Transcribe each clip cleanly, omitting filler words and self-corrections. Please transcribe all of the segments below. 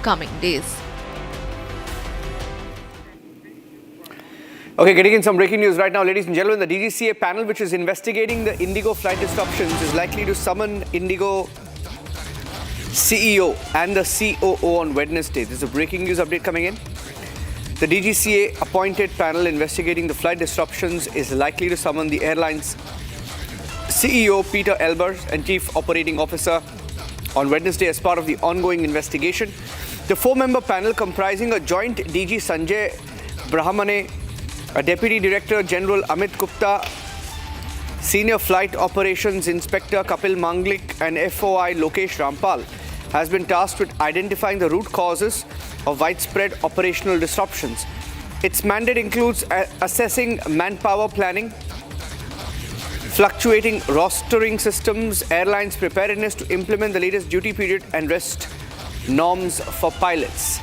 coming days. Okay, getting in some breaking news right now, ladies and gentlemen. The DGCA panel, which is investigating the IndiGo flight disruptions, is likely to summon IndiGo CEO and the COO on Wednesday. This is a breaking news update coming in. The DGCA appointed panel investigating the flight disruptions is likely to summon the airline's CEO Pieter Elbers and Chief Operating Officer on Wednesday as part of the ongoing investigation. The four-member panel, comprising a joint DG Sanjay Brahmane, a Deputy Director General Amit Gupta, Senior Flight Operations Inspector Kapil Manglik and FOI Lokesh Rampal, has been tasked with identifying the root causes of widespread operational disruptions. Its mandate includes assessing manpower planning, fluctuating rostering systems, airlines' preparedness to implement the latest duty period and rest norms for pilots.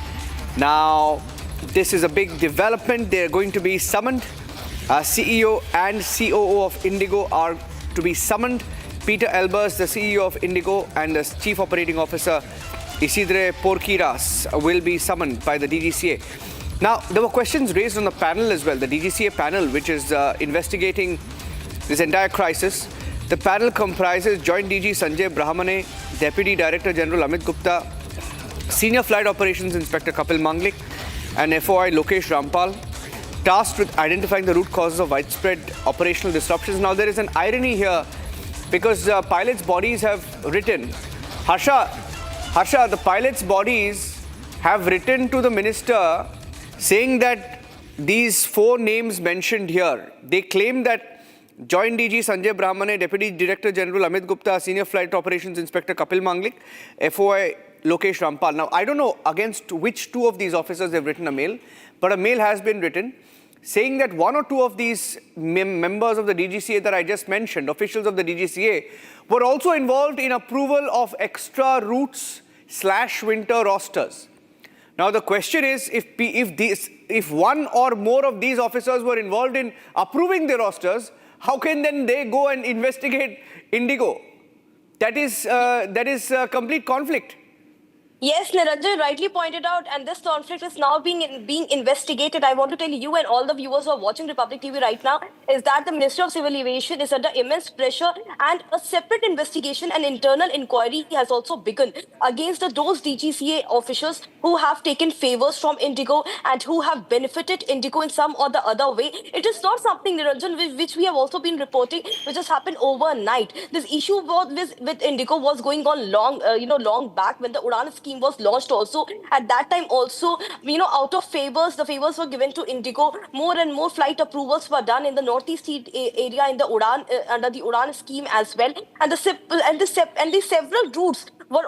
Now, this is a big development. They're going to be summoned. CEO and COO of IndiGo are to be summoned. Pieter Elbers, the CEO of IndiGo, and the Chief Operating Officer Isidre Porqueras will be summoned by the DGCA. Now, there were questions raised on the panel as well. The DGCA panel, which is investigating this entire crisis. The panel comprises Joint DG Sanjay Brahmane, Deputy Director General Amit Gupta, Senior Flight Operations Inspector Kapil Manglik, and FOI Lokesh Rampal, tasked with identifying the root causes of widespread operational disruptions. Now, there is an irony here because pilots' bodies have written, Harsha, the pilots' bodies have written to the minister saying that these four names mentioned here, they claim that Joint DG Sanjay Brahmane, Deputy Director General Amit Gupta, Senior Flight Operations Inspector Kapil Manglik, FOI Lokesh Rampal. Now, I don't know against which two of these officers they've written a mail, but a mail has been written saying that one or two of these members of the DGCA that I just mentioned, officials of the DGCA, were also involved in approval of extra routes / winter rosters. Now, the question is, if one or more of these officers were involved in approving the rosters, how can then they go and investigate IndiGo? That is complete conflict. Yes, Niranjan rightly pointed out, and this conflict is now being investigated. I want to tell you and all the viewers who are watching Republic TV right now is that the Ministry of Civil Aviation is under immense pressure, and a separate investigation and internal inquiry has also begun against those DGCA officials who have taken favors from IndiGo and who have benefited IndiGo in some or the other way. It is not something, Niranjan, which we have also been reporting, which has happened overnight. This issue with IndiGo was going on long back when the Udan scheme was launched also. At that time also, out of favors, the favors were given to IndiGo. More and more flight approvals were done in the northeast area in the Udan under the Udan scheme as well. And the several routes were